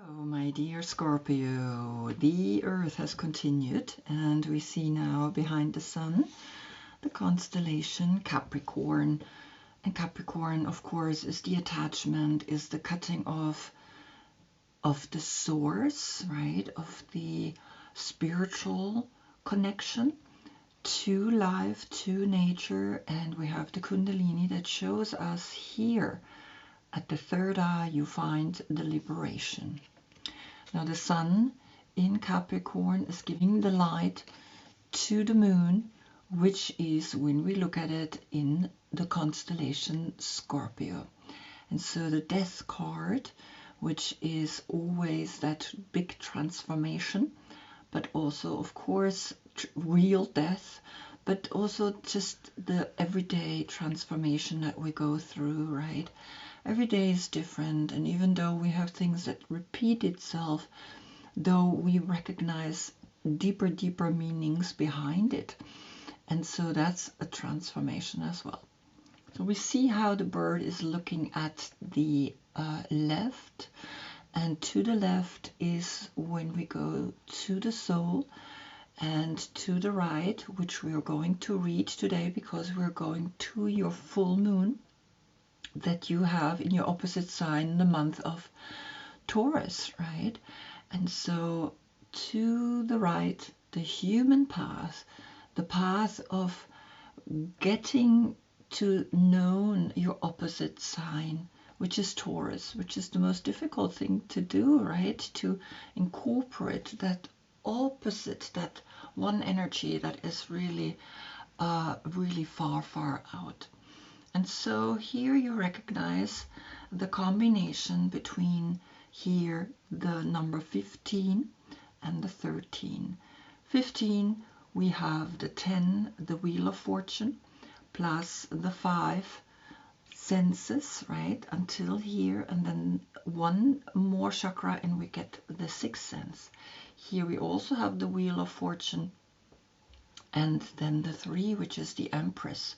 Oh, my dear Scorpio, the Earth has continued, and we see now behind the Sun the constellation Capricorn. And Capricorn, of course, is the attachment, is the cutting off of the source, right, of the spiritual connection to life, to nature. And we have the Kundalini that shows us here at the third eye you find the liberation. Now the Sun in Capricorn is giving the light to the Moon, which is, when we look at it, in the constellation Scorpio. And so the Death card, which is always that big transformation, but also, of course, real death, but also just the everyday transformation that we go through, right? Every day is different, and even though we have things that repeat itself, though we recognize deeper meanings behind it. And so that's a transformation as well. So we see how the bird is looking at the left, and to the left is when we go to the soul, and to the right, which we are going to read today because we're going to your full moon that you have in your opposite sign in the month of Taurus, right? And so to the right, the human path, the path of getting to know your opposite sign, which is Taurus, which is the most difficult thing to do, right? To incorporate that opposite, that one energy that is really, really far out. And so here you recognize the combination between here the number 15 and the 13. 15, we have the 10, the Wheel of Fortune, plus the 5 senses, right, until here, and then one more chakra and we get the 6th sense. Here we also have the Wheel of Fortune, and then the 3, which is the Empress.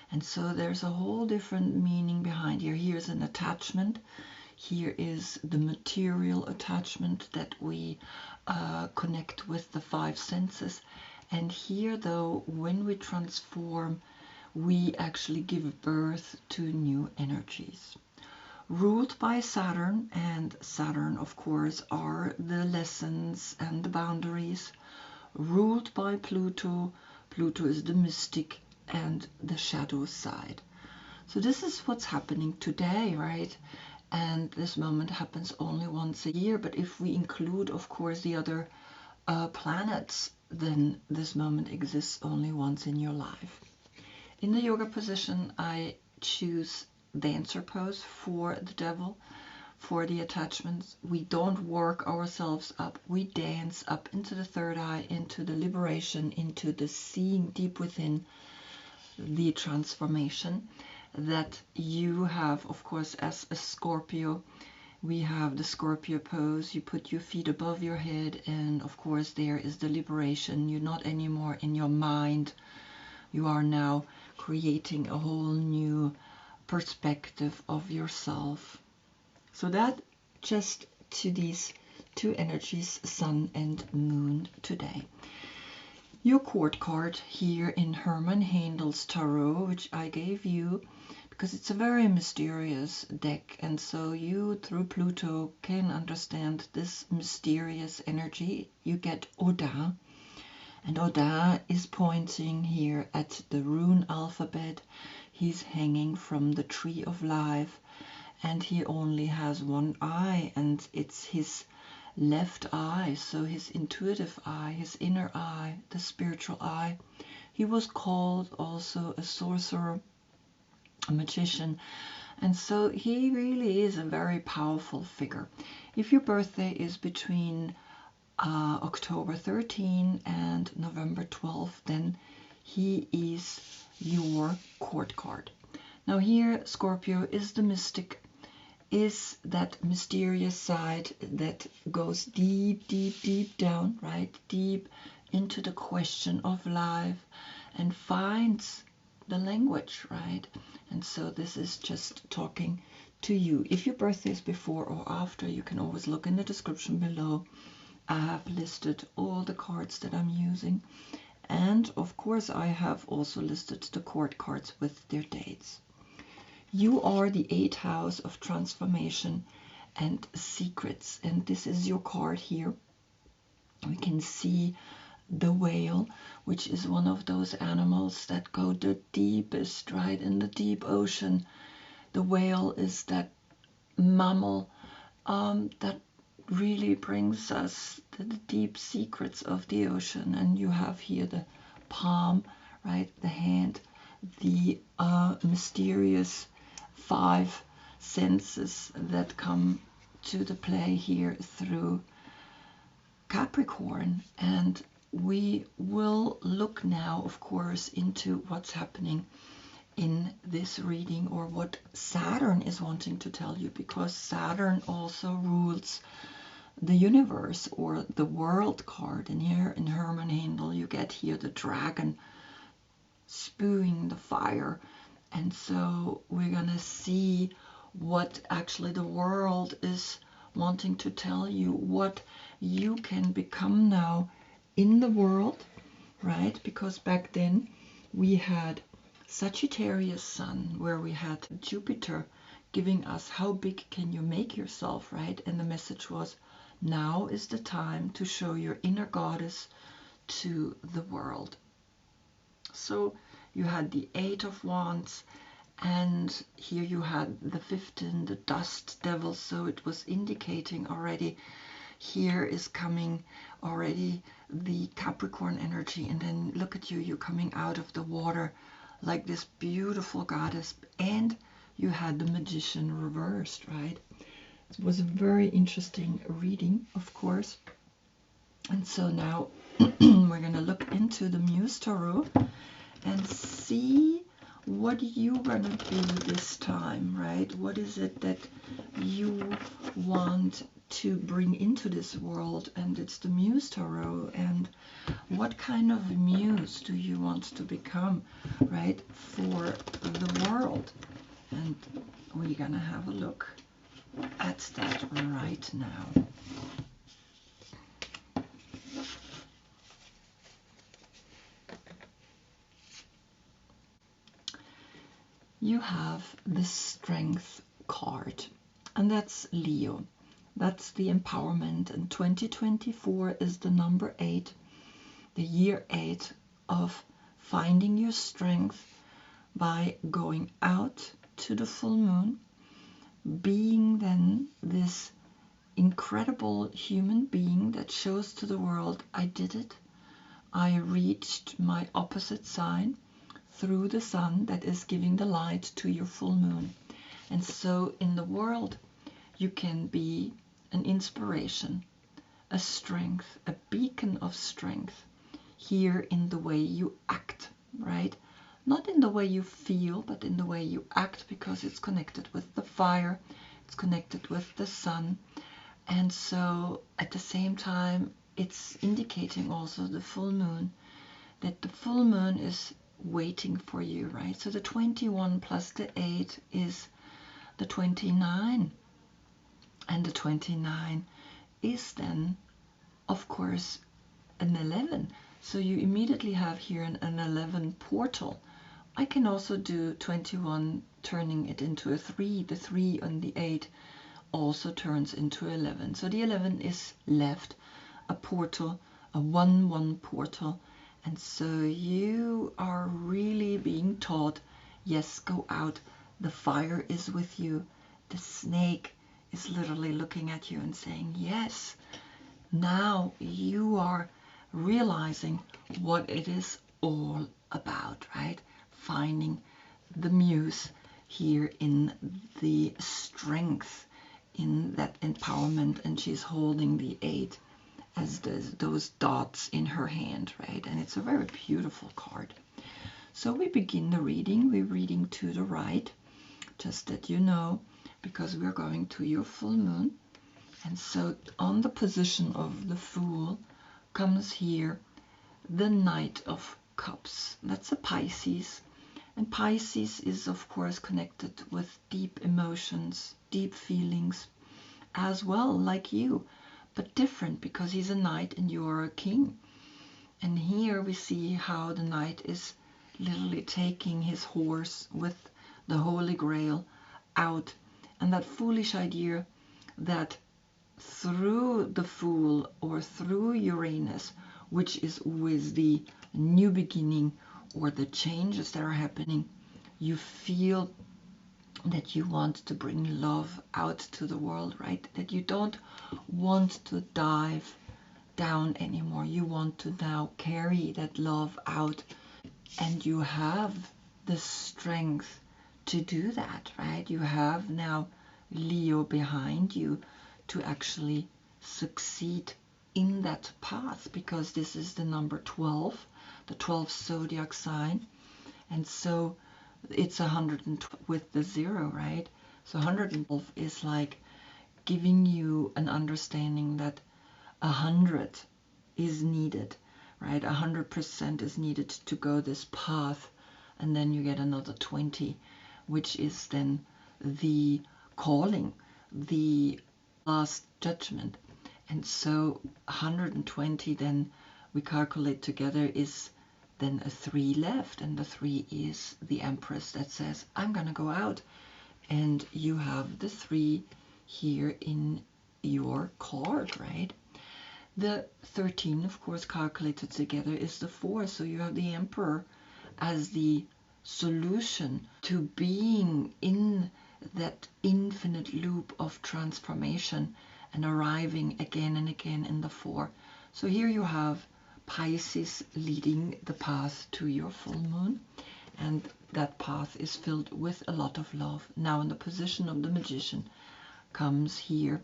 And so there's a whole different meaning behind here. Here's an attachment. Here is the material attachment that we connect with the 5 senses. And here, though, when we transform, we actually give birth to new energies. Ruled by Saturn, and Saturn, of course, are the lessons and the boundaries. Ruled by Pluto. Pluto is the mystic and the shadow side. So this is what's happening today, right? And this moment happens only once a year, but if we include, of course, the other planets, then this moment exists only once in your life. In the yoga position, I choose dancer pose for the devil, for the attachments. We don't work ourselves up, we dance up into the third eye, into the liberation, into the seeing deep within, the transformation that you have, of course, as a Scorpio. We have the Scorpio pose. You put your feet above your head, and of course there is the liberation. You're not anymore in your mind. You are now creating a whole new perspective of yourself. So that just to these two energies, Sun and Moon, today. Your court card here in Hermann Handel's Tarot, which I gave you because it's a very mysterious deck, and so you, through Pluto, can understand this mysterious energy. You get Odin, and Odin is pointing here at the rune alphabet. He's hanging from the tree of life, and he only has one eye, and it's his left eye, so his intuitive eye, his inner eye, the spiritual eye. He was called also a sorcerer, a magician, and so he really is a very powerful figure. If your birthday is between October 13 and November 12, then he is your court card. Now here, Scorpio is the mystic, is that mysterious side that goes deep down, right? Deep into the question of life and finds the language, right? And so this is just talking to you. If your birthday is before or after, you can always look in the description below. I have listed all the cards that I'm using, and of course I have also listed the court cards with their dates. You are the 8th house of transformation and secrets, and this is your card here. We can see the whale, which is one of those animals that go the deepest, right, in the deep ocean. The whale is that mammal that really brings us to the deep secrets of the ocean. And you have here the palm, right, the hand, the mysterious 5 senses that come to the play here through Capricorn. And we will look now, of course, into what's happening in this reading, or what Saturn is wanting to tell you, because Saturn also rules the universe, or the world card. And here in Hermann Handel you get here the dragon spewing the fire. And so we're gonna see what actually the world is wanting to tell you, what you can become now in the world, right? Because back then we had Sagittarius Sun, where we had Jupiter giving us how big can you make yourself, right? And the message was, now is the time to show your inner goddess to the world. So you had the 8 of Wands, and here you had the 15, the dust devil. So it was indicating already, here is coming already the Capricorn energy. And then look at you, you're coming out of the water like this beautiful goddess. And you had the magician reversed, right? It was a very interesting reading, of course. And so now we're going to look into the Muse Tarot and see what you're going to be this time, right? What is it that you want to bring into this world? And it's the Muse Tarot. And what kind of muse do you want to become, right, for the world? And we're going to have a look at that right now. You have the Strength card, and that's Leo. That's the empowerment, and 2024 is the number 8, the year 8 of finding your strength by going out to the full moon, being then this incredible human being that shows to the world, I did it. I reached my opposite sign through the sun that is giving the light to your full moon. And so in the world, you can be an inspiration, a strength, a beacon of strength here in the way you act, right? Not in the way you feel, but in the way you act, because it's connected with the fire, it's connected with the sun. And so at the same time, it's indicating also the full moon, that the full moon is waiting for you, right? So the 21 plus the 8 is the 29. And the 29 is then, of course, an 11. So you immediately have here an 11 portal. I can also do 21, turning it into a 3. The 3 and the 8 also turns into 11. So the 11 is left, a portal, a 1-1 portal. And so you are really being taught, yes, go out. The fire is with you. The snake is literally looking at you and saying, yes, now you are realizing what it is all about, right? Finding the muse here in the strength, in that empowerment. And she's holding the 8 as those dots in her hand, right? And it's a very beautiful card. So we begin the reading. We're reading to the right, just that you know, because we're going to your full moon. And so on the position of the Fool comes here the Knight of Cups. That's a Pisces, And Pisces is, of course, connected with deep emotions, deep feelings, as well, like you, but different because he's a knight and you're a king. And here we see how the knight is literally taking his horse with the Holy Grail out. And that foolish idea that through the Fool or through Uranus, which is always the new beginning or the changes that are happening, you feel that you want to bring love out to the world, right? That you don't want to dive down anymore. You want to now carry that love out, and you have the strength to do that, right? You have now Leo behind you to actually succeed in that path, because this is the number 12, the 12th zodiac sign. And so it's 112 with the 0, right? So 112 is like giving you an understanding that 100 is needed, right? 100% is needed to go this path, and then you get another 20, which is then the calling, the last judgment. And so 120 then we calculate together is then a 3 left, and the 3 is the Empress that says, I'm gonna go out. And you have the 3 here in your card, right? The 13, of course, calculated together is the 4, so you have the Emperor as the solution to being in that infinite loop of transformation and arriving again and again in the 4. So here you have Pisces leading the path to your full moon, and that path is filled with a lot of love. Now in the position of the Magician comes here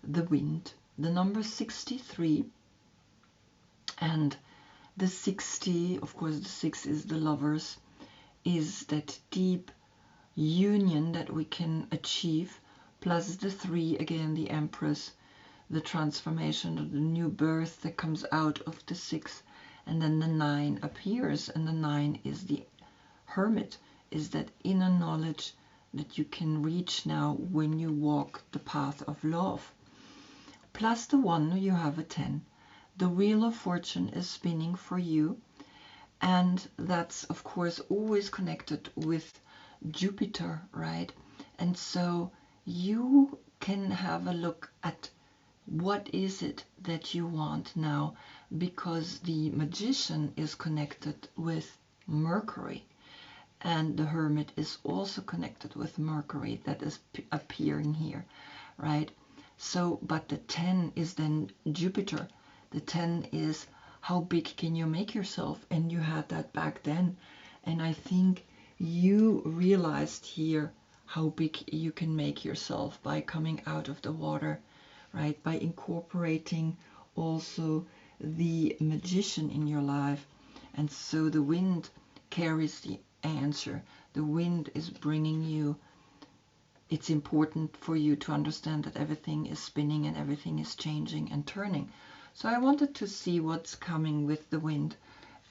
the Wind, the number 63, and the 60, of course the 6 is the Lovers, is that deep union that we can achieve, plus the 3, again the Empress, the transformation of the new birth that comes out of the 6, and then the 9 appears, and the 9 is the Hermit, is that inner knowledge that you can reach now when you walk the path of love. Plus the 1, you have a 10. The Wheel of Fortune is spinning for you, and that's of course always connected with Jupiter, right? And so you can have a look at what is it that you want now, because the Magician is connected with Mercury, and the Hermit is also connected with Mercury that is appearing here, right? So, but the 10 is then Jupiter. The 10 is how big can you make yourself, and you had that back then, and I think you realized here how big you can make yourself by coming out of the water, right? By incorporating also the Magician in your life. And so the Wind carries the answer. The Wind is bringing you, it's important for you to understand that everything is spinning and everything is changing and turning. So I wanted to see what's coming with the Wind,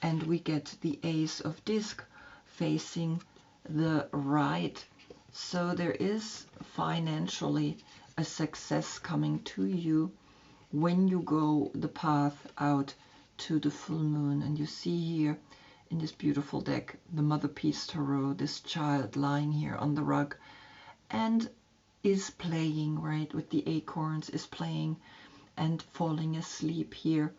and we get the Ace of Disc facing the right. So there is financially a success coming to you when you go the path out to the full moon. And you see here in this beautiful deck the Mother Peace Tarot, this child lying here on the rug and is playing, right, with the acorns, is playing and falling asleep here.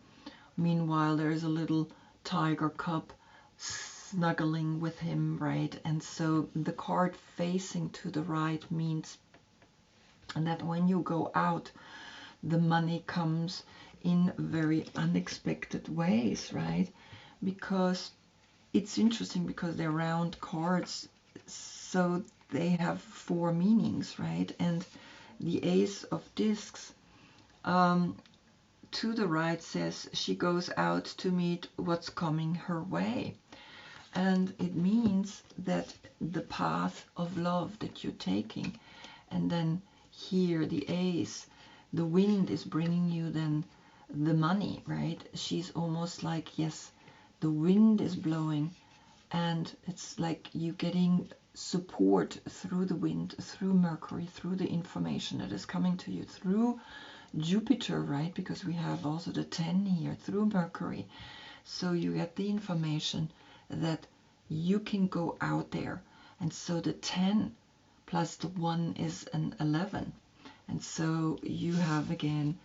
Meanwhile there is a little tiger cub snuggling with him, right? And so the card facing to the right means that when you go out, the money comes in very unexpected ways, right? Because it's interesting, because they're round cards, so they have 4 meanings, right? And the Ace of Discs to the right says she goes out to meet what's coming her way. And it means that the path of love that you're taking, and then here the Ace, the Wind is bringing you then the money, right? She's almost like, yes, the wind is blowing, and it's like you getting support through the wind, through Mercury, through the information that is coming to you, through Jupiter, right? Because we have also the 10 here, through Mercury. So you get the information that you can go out there. And so the 10 plus the 1 is an 11. And so you have again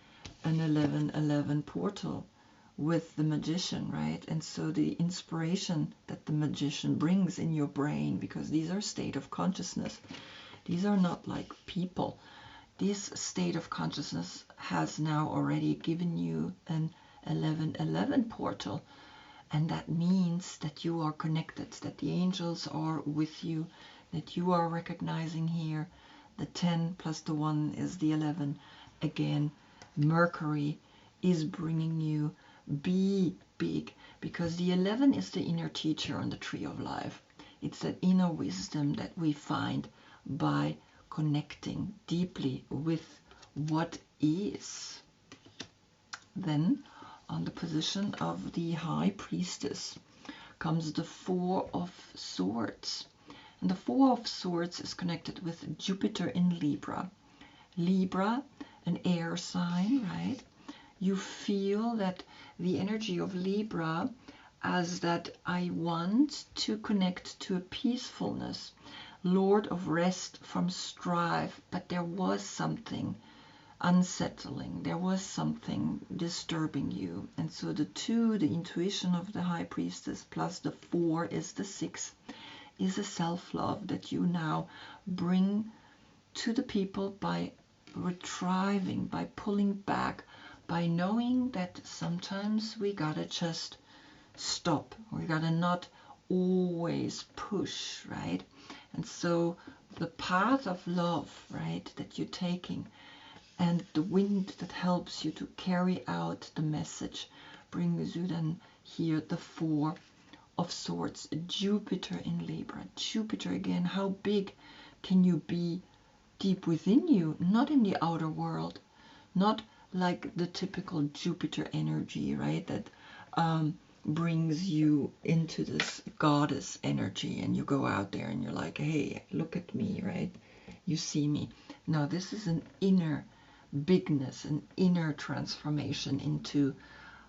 an 11-11 portal with the magician, right? And so the inspiration that the magician brings in your brain, because these are state of consciousness, these are not like people. This state of consciousness has now already given you an 11-11 portal, and that means that you are connected, that the angels are with you, that you are recognizing here the 10 plus the 1 is the 11. Again, Mercury is bringing you be big, because the 11 is the inner teacher on the tree of life. It's that inner wisdom that we find by connecting deeply with what is. Then on the position of the High Priestess comes the 4 of Swords. And the 4 of Swords is connected with Jupiter in Libra. Libra, an air sign, right? You feel that the energy of Libra as that I want to connect to a peacefulness, Lord of rest from strife, but there was something unsettling, there was something disturbing you. And so the 2, the intuition of the High Priestess, plus the 4 is the 6, is a self-love that you now bring to the people by retrieving, by pulling back, by knowing that sometimes we gotta just stop, we gotta not always push, right? And so the path of love, right, that you're taking, and the wind that helps you to carry out the message, brings you then here the 4 of Swords, Jupiter in Libra. Jupiter again, how big can you be deep within you, not in the outer world, not like the typical Jupiter energy, right, that brings you into this goddess energy, and you go out there and you're like, hey, look at me, right? You see me. No, this is an inner bigness, an inner transformation into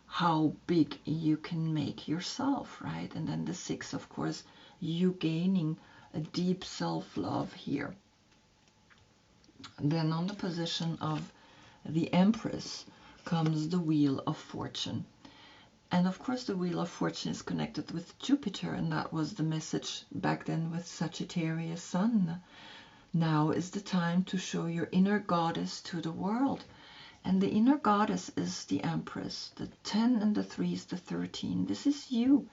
how big you can make yourself, right? And then the 6, of course, you gaining a deep self-love here. Then on the position of the Empress comes the Wheel of Fortune. And of course the Wheel of Fortune is connected with Jupiter, and that was the message back then with Sagittarius Sun. Now is the time to show your inner goddess to the world. And the inner goddess is the Empress. The 10 and the 3 is the 13. This is you.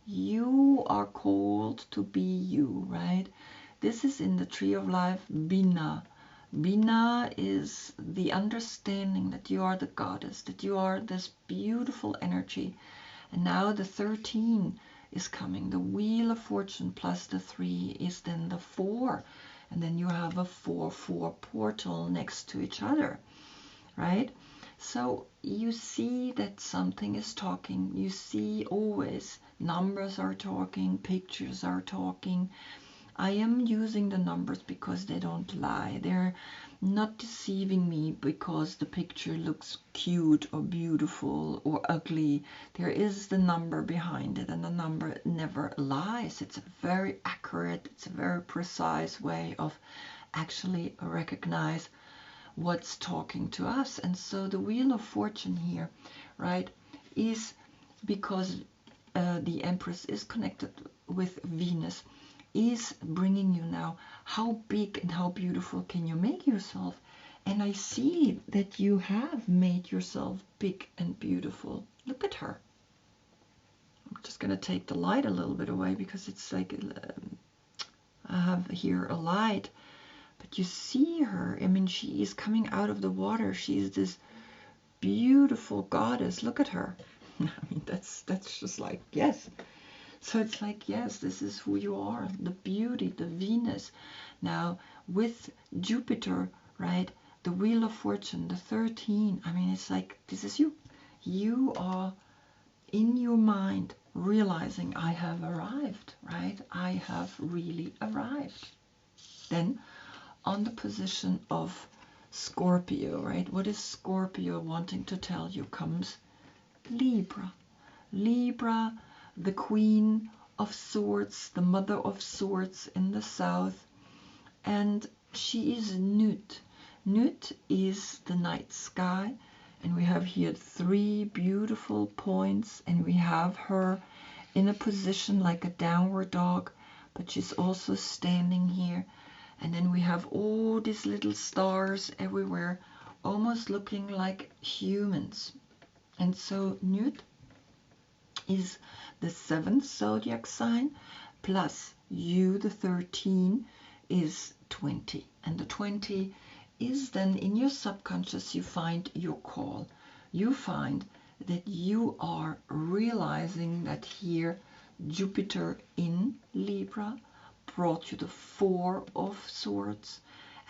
You are called to be you, right? This is in the Tree of Life, Bina. Bina is the understanding that you are the goddess, that you are this beautiful energy. And now the 13 is coming. The Wheel of Fortune plus the 3 is then the 4. And then you have a 4-4 portal next to each other, right? So you see that something is talking. You see always numbers are talking, pictures are talking. I am using the numbers because they don't lie. They're not deceiving me because the picture looks cute or beautiful or ugly. There is the number behind it, and the number never lies. It's a very accurate, it's a very precise way of actually recognize what's talking to us. And so the Wheel of Fortune here, right, is because the Empress is connected with Venus, is bringing you now how big and how beautiful can you make yourself. And I see that you have made yourself big and beautiful. Look at her. I'm just going to take the light a little bit away because it's like I have here a light, but you see her. I mean, she is coming out of the water. She's this beautiful goddess. Look at her. I mean, that's just like, yes. So it's like, yes, this is who you are, the beauty, the Venus. Now, with Jupiter, right, the Wheel of Fortune, the 13, I mean, it's like, this is you. You are in your mind realizing I have arrived, right? I have really arrived. Then on the position of Scorpio, right? What is Scorpio wanting to tell you? Comes Libra. Libra, the Queen of Swords, the Mother of Swords in the south. And she is Nut. Nut is the night sky. And we have here 3 beautiful points. And we have her in a position like a downward dog. But she's also standing here. And then we have all these little stars everywhere, almost looking like humans. And so Nut is the 7th zodiac sign, plus you, the 13, is 20. And the 20 is then in your subconscious, you find your call. You find that you are realizing that here Jupiter in Libra brought you the 4 of Swords,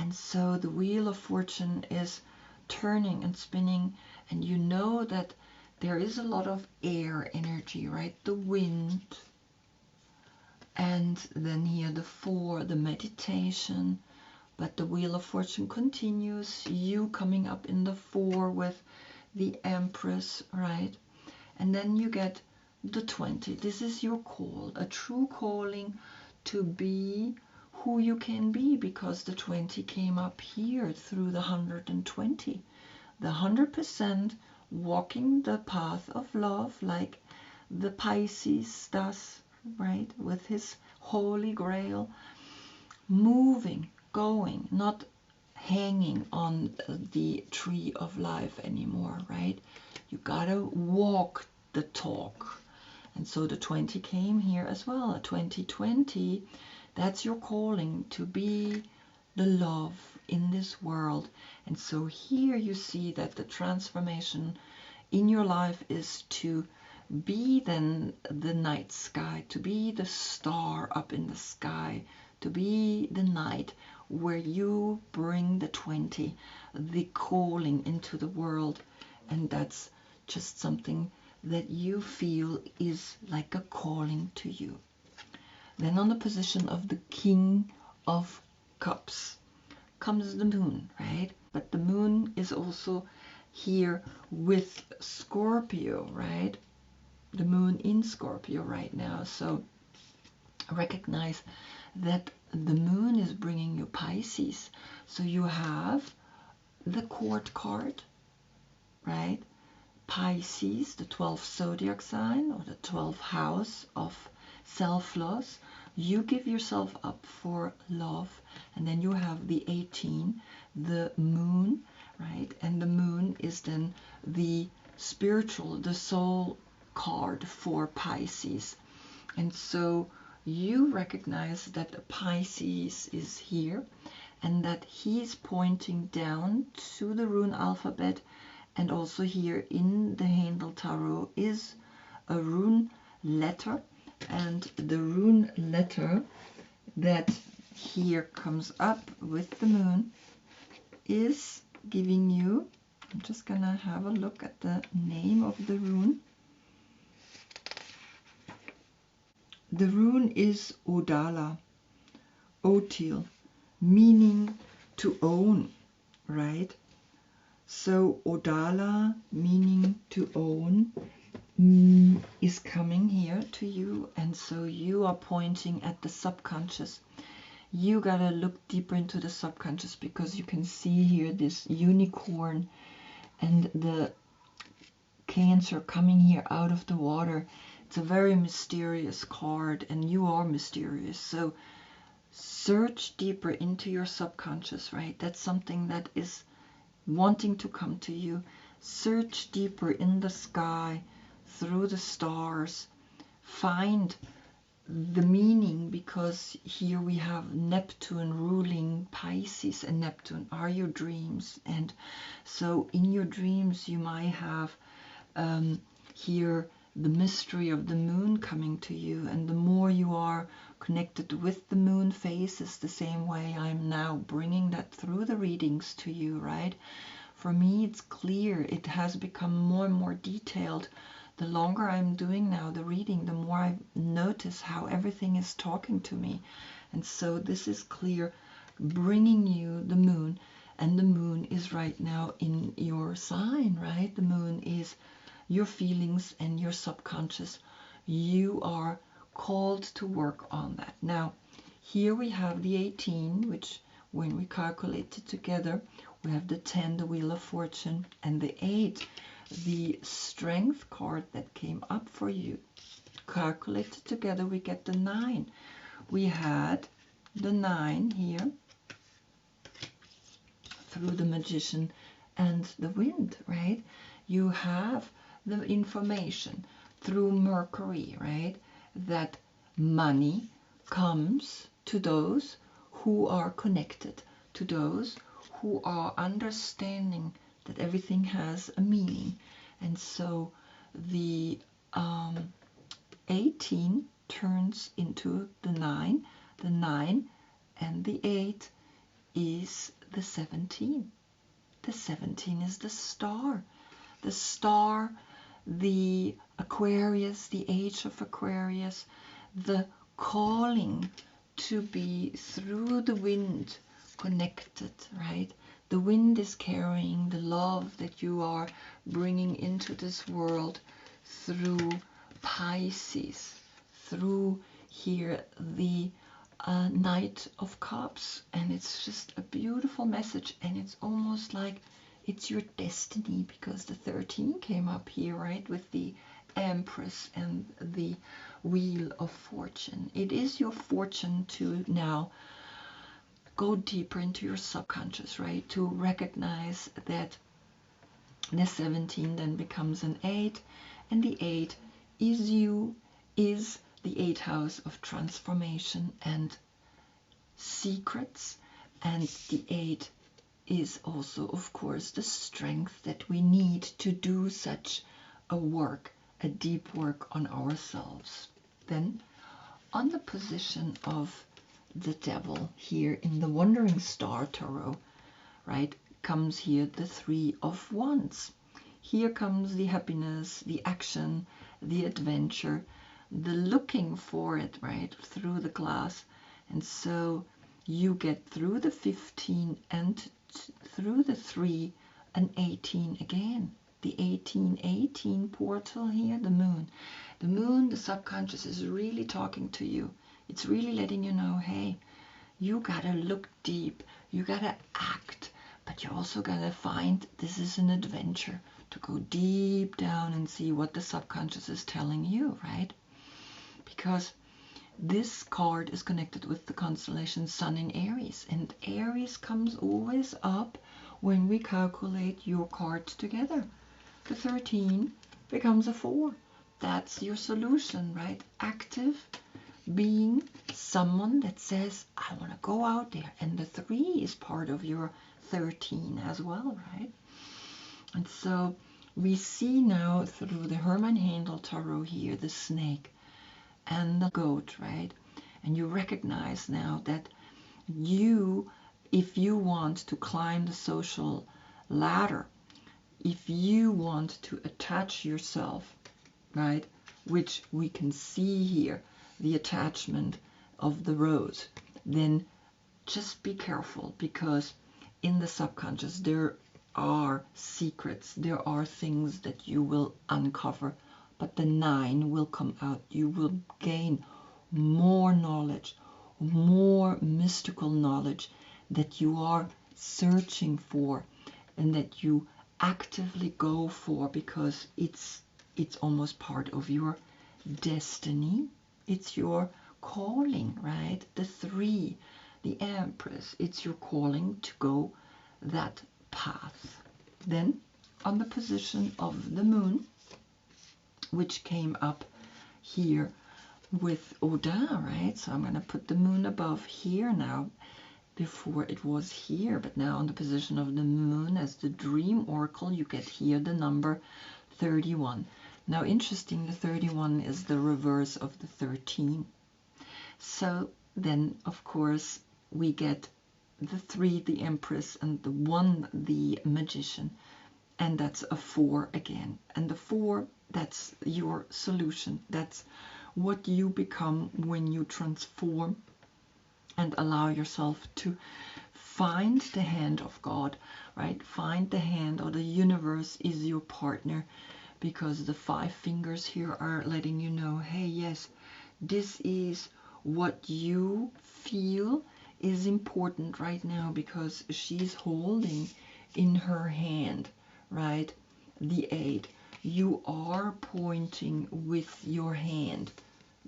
and so the Wheel of Fortune is turning and spinning, and you know that there is a lot of air energy, right? The wind, and then here the 4, the meditation, but the Wheel of Fortune continues, you coming up in the 4 with the Empress, right? And then you get the 20. This is your call, a true calling to be who you can be, because the 20 came up here through the 120. The 100% walking the path of love like the Pisces does, right? With his holy grail, moving, going, not hanging on the tree of life anymore, right? You gotta walk the talk. And so the 20 came here as well. A 2020, that's your calling to be the love in this world. And so here you see that the transformation in your life is to be then the night sky, to be the star up in the sky, to be the night where you bring the 20, the calling into the world. And that's just something that you feel is like a calling to you. Then on the position of the King of Cups comes the Moon, right? But the Moon is also here with Scorpio, right? The Moon in Scorpio right now. So recognize that the Moon is bringing you Pisces. So you have the Court card, right? Pisces, the 12th zodiac sign, or the 12th house of self-loss. You give yourself up for love. And then you have the 18, the Moon, right? And the Moon is then the spiritual, the soul card for Pisces. And so you recognize that Pisces is here and that he's pointing down to the rune alphabet. And also here in the Handel Tarot is a rune letter. And the rune letter that here comes up with the Moon is giving you, I'm just going to have a look at the name of the rune. The rune is Odala, Otil, meaning to own, right? So Odala, meaning to own, is coming here to you, and so you are pointing at the subconscious. You gotta look deeper into the subconscious, because you can see here this unicorn and the Cancer coming here out of the water. It's a very mysterious card, and you are mysterious. So search deeper into your subconscious, right? That's something that is wanting to come to you. Search deeper in the sky, through the stars. Find the meaning, because here we have Neptune ruling Pisces, and Neptune are your dreams. And so in your dreams you might have here the mystery of the Moon coming to you, and the more you are connected with the Moon phases, the same way I'm now bringing that through the readings to you, right? For me it's clear, it has become more and more detailed the longer I'm doing now the reading, the more I notice how everything is talking to me. And so this is clear, bringing you the moon, and the moon is right now in your sign, right? The moon is your feelings and your subconscious. You are called to work on that. Now, here we have the 18, which when we calculate it together, we have the 10, the Wheel of Fortune, and the 8, the Strength card that came up for you. Calculated together, we get the 9. We had the 9 here through the Magician and the Wind, right? You have the information through Mercury, right? That money comes to those who are connected, to those who are understanding that everything has a meaning. And so the 18 turns into the 9 and the 8 is the 17. The 17 is the star, the Aquarius, the age of Aquarius, the calling to be through the wind connected, right? The wind is carrying the love that you are bringing into this world through Pisces, through here the Knight of Cups, and it's just a beautiful message, and it's almost like it's your destiny, because the 13 came up here, right, with the Empress and the Wheel of Fortune. It is your fortune to now go deeper into your subconscious, right, to recognize that the 17 then becomes an 8, and the 8 is you, is the 8th house of transformation and secrets, and the 8 is also, of course, the strength that we need to do such a work, a deep work on ourselves. Then, on the position of the Devil here in the Wandering Star Tarot, right, comes here the 3 of Wands. Here comes the happiness, the action, the adventure, the looking for it, right, through the glass. And so you get through the 15 and through the 3 an 18 again. The 18 portal here, the moon. The moon, the subconscious, is really talking to you. It's really letting you know, hey, you gotta look deep, you gotta act, but you also gotta find this is an adventure to go deep down and see what the subconscious is telling you, right? Because this card is connected with the constellation Sun in Aries, and Aries comes always up when we calculate your cards together. The 13 becomes a 4. That's your solution, right? Active, being someone that says, I want to go out there. And the 3 is part of your 13 as well, right? And so we see now through the Hermann Handel Tarot here, the snake and the goat, right? And you recognize now that you, if you want to climb the social ladder, if you want to attach yourself, right, which we can see here, the attachment of the rose, then just be careful, because in the subconscious there are secrets, there are things that you will uncover, but the 9 will come out. You will gain more knowledge, more mystical knowledge that you are searching for and that you actively go for, because it's almost part of your destiny. It's your calling, right? The 3, the Empress, it's your calling to go that path. Then on the position of the moon, which came up here with Odin, right? So I'm going to put the moon above here now. Before it was here, but now on the position of the moon as the dream oracle, you get here the number 31. Now, interesting, the 31 is the reverse of the 13. So then, of course, we get the 3, the Empress, and the 1, the Magician. And that's a 4 again. And the 4 That's your solution. That's what you become when you transform and allow yourself to find the hand of God, right? Find the hand, or the universe is your partner, because the 5 fingers here are letting you know, hey, yes, this is what you feel is important right now, because she's holding in her hand, right, the 8. You are pointing with your hand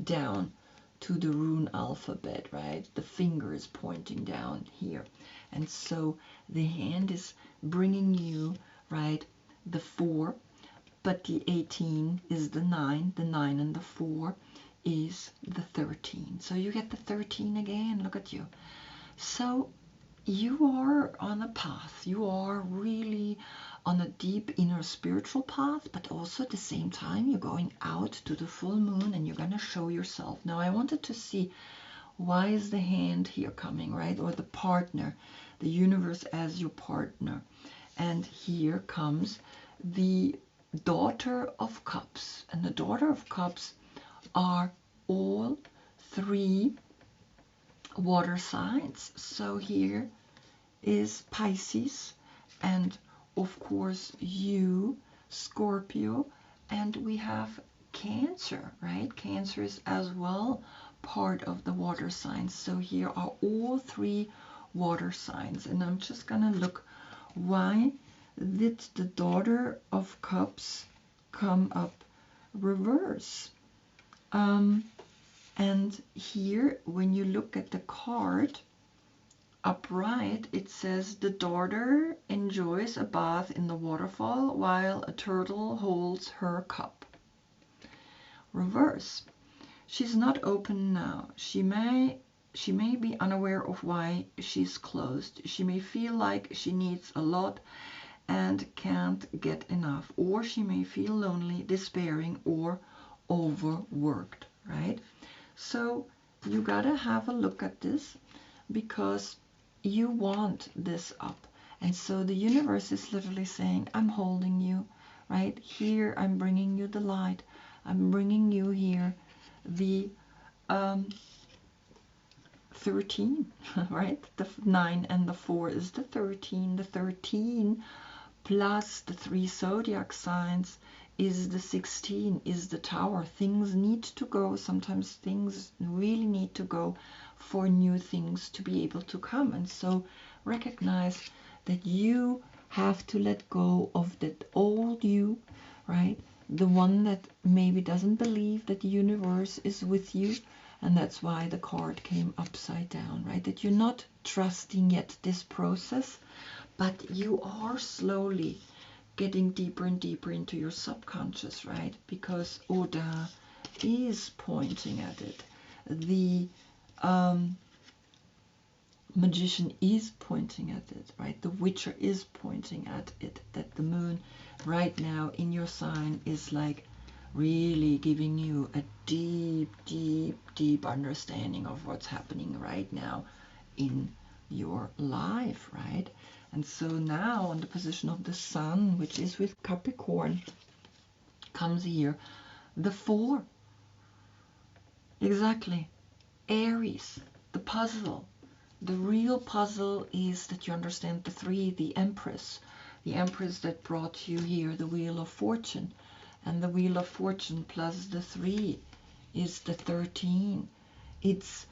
down to the rune alphabet, right? The finger is pointing down here. And so the hand is bringing you, right, the 4, but the 18 is the 9 and the 4 is the 13. So you get the 13 again, look at you. So you are on a path, you are really on a deep inner spiritual path, but also at the same time you're going out to the full moon and you're going to show yourself. Now I wanted to see, why is the hand here coming, right? Or the partner, the universe as your partner. And here comes the Daughter of Cups. And the Daughter of Cups are all 3 water signs. So here is Pisces, and of course you, Scorpio, and we have Cancer, right? Cancer is as well part of the water signs. So here are all 3 water signs, and I'm just gonna look why did the Daughter of Cups come up reverse. And here, when you look at the card upright, it says the daughter enjoys a bath in the waterfall while a turtle holds her cup. Reverse. She's not open now. She may be unaware of why she's closed. She may feel like she needs a lot and can't get enough, or she may feel lonely, despairing, or overworked, right? So you gotta have a look at this, because you want this up. And so the universe is literally saying, I'm holding you, right? Here, I'm bringing you the light. I'm bringing you here the 13, right? The 9 and the 4 is the 13. The 13 plus the 3 zodiac signs is the 16, is the Tower. Things need to go. Sometimes things really need to go for new things to be able to come. And so recognize that you have to let go of that old you, right? The one that maybe doesn't believe that the universe is with you. And that's why the card came upside down, right? That you're not trusting yet this process, but you are slowly getting deeper and deeper into your subconscious, right? Because Oda is pointing at it. The magician is pointing at it, right? The witcher is pointing at it, that the moon right now in your sign is like really giving you a deep, deep, deep understanding of what's happening right now in your life, right? And so now on the position of the sun, which is with Capricorn, comes here the 4. Exactly. Aries, the puzzle. The real puzzle is that you understand the 3, the Empress. The Empress that brought you here, the Wheel of Fortune. And the Wheel of Fortune plus the 3 is the 13. It's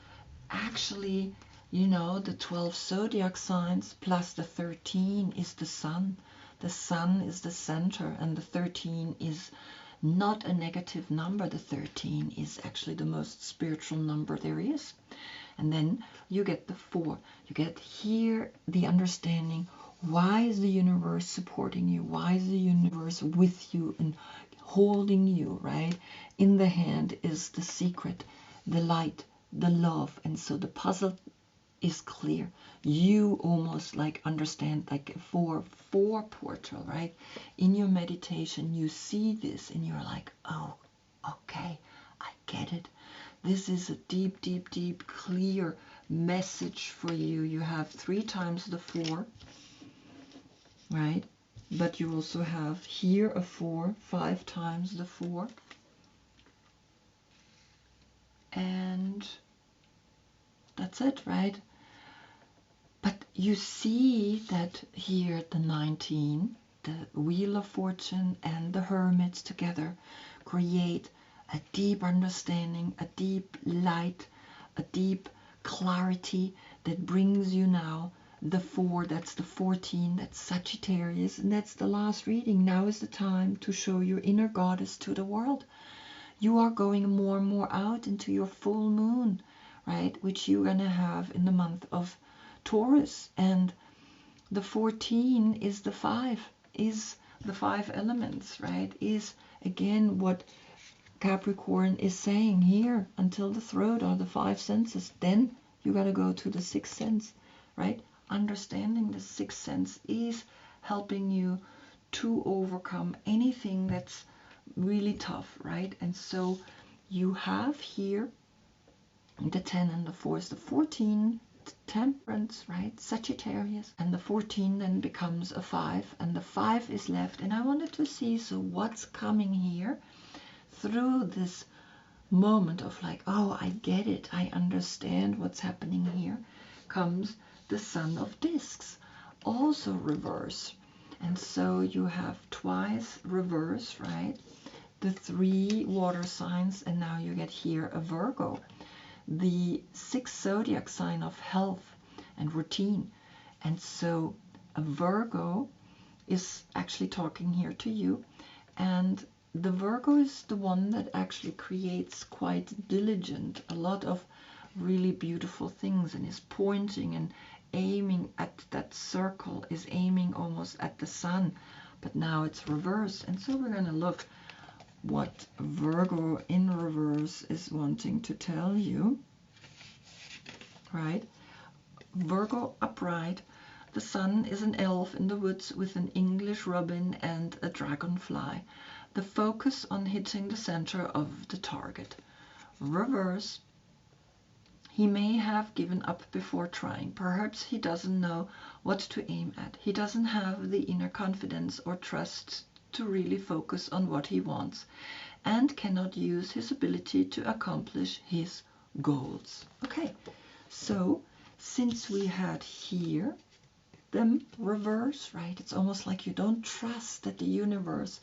actually, you know, the 12 zodiac signs plus the 13 is the sun. The sun is the center, and the 13 is not a negative number. The 13 is actually the most spiritual number there is. And then you get the 4. You get here the understanding, why is the universe supporting you? Why is the universe with you and holding you, right? In the hand is the secret, the light, the love. And so the puzzle is clear. You almost like understand like a 4 portal, right? In your meditation, you see this and you're like, oh, okay, I get it. This is a deep, deep, deep, clear message for you. You have 3 times the 4, right? but you also have here a 4, 5 times the 4. And that's it, right? But you see that here the 19, the Wheel of Fortune and the Hermits together create a deep understanding, a deep light, a deep clarity that brings you now the 4, that's the 14, that's Sagittarius, and that's the last reading. Now is the time to show your inner goddess to the world. You are going more and more out into your full moon, right, which you're going to have in the month of Taurus. And the 14 is the 5, is the 5 elements, right, is again what Capricorn is saying here, until the throat are the 5 senses. Then you got to go to the 6th sense, right? Understanding the 6th sense is helping you to overcome anything that's really tough, right? And so you have here the 10 and the 4 is the 14, Temperance, right? Sagittarius, and the 14 then becomes a 5, and the 5 is left. And I wanted to see, so what's coming here through this moment of like, oh, I get it, I understand what's happening here, comes the Sun of Discs, also reverse. And so you have twice reverse, right? The 3 water signs, and now you get here a Virgo, the 6th zodiac sign of health and routine. And so a Virgo is actually talking here to you, and the Virgo is the one that actually creates quite diligent, a lot of really beautiful things, and is pointing and aiming at that circle, is aiming almost at the sun, but now it's reversed. And so we're going to look what Virgo in reverse is wanting to tell you, right? Virgo upright, the sun is an elf in the woods with an English robin and a dragonfly. The focus on hitting the center of the target. Reverse, he may have given up before trying. Perhaps he doesn't know what to aim at. He doesn't have the inner confidence or trust to really focus on what he wants, and cannot use his ability to accomplish his goals. Okay, so since we had here them reverse, right, it's almost like you don't trust that the universe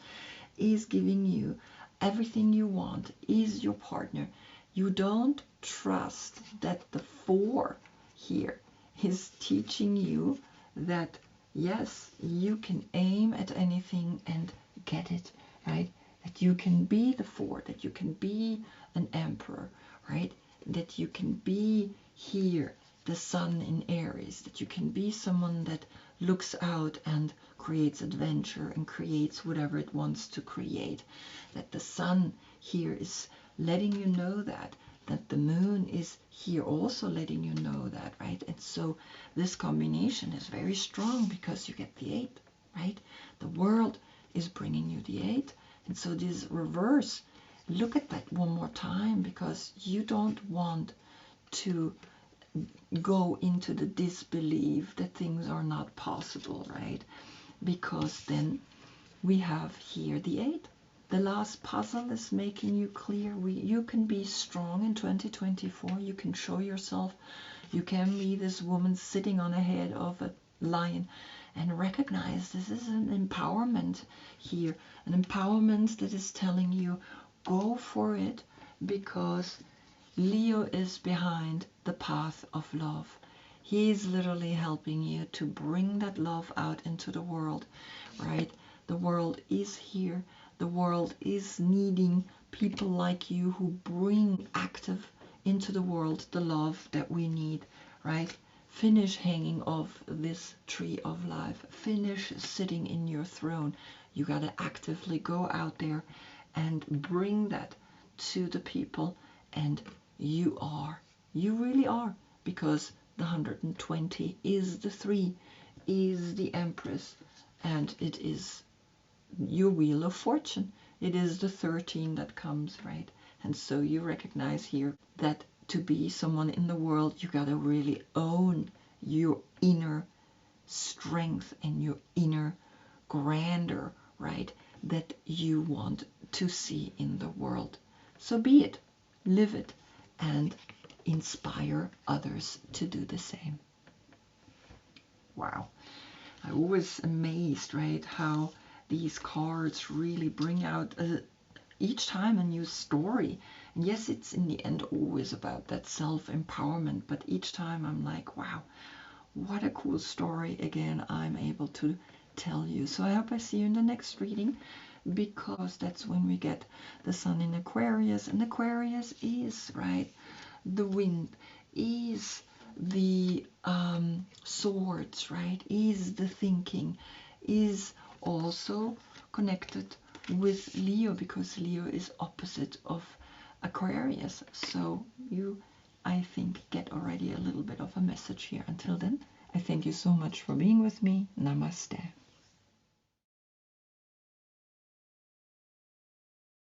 is giving you everything you want, is your partner. You don't trust that the 4 here is teaching you that yes, you can aim at anything and get it, right? That you can be the 4, that you can be an emperor, right? That you can be here the sun in Aries, that you can be someone that looks out and creates adventure and creates whatever it wants to create. That the sun here is letting you know that the moon is here also letting you know that, right? And so this combination is very strong because you get the 8, right? The world is bringing you the 8. And so this reverse, look at that one more time, because you don't want to go into the disbelief that things are not possible, right? Because then we have here the 8. The last puzzle is making you clear. You can be strong in 2024. You can show yourself. You can be this woman sitting on a head of a lion and recognize this is an empowerment here. An empowerment that is telling you, go for it, because Leo is behind the path of love. He is literally helping you to bring that love out into the world, right? The world is here. The world is needing people like you who bring active into the world the love that we need, right? Finish hanging off this tree of life. Finish sitting in your throne. You got to actively go out there and bring that to the people. And you really are, because the 120 is the 3, is the Empress, and it is your Wheel of Fortune. It is the 13 that comes, right? And so you recognize here that to be someone in the world, you gotta really own your inner strength and your inner grandeur, right, that you want to see in the world. So be it, live it, and inspire others to do the same. Wow. I was amazed, right, how these cards really bring out each time a new story. And yes, it's in the end always about that self-empowerment, but each time I'm like, wow, what a cool story again I'm able to tell you. So I hope I see you in the next reading, because that's when we get the sun in Aquarius, and Aquarius is, right, the wind, is the swords, right, is the thinking, is also connected with Leo, because Leo is opposite of Aquarius. So you, I think, get already a little bit of a message here. Until then, I thank you so much for being with me. Namaste.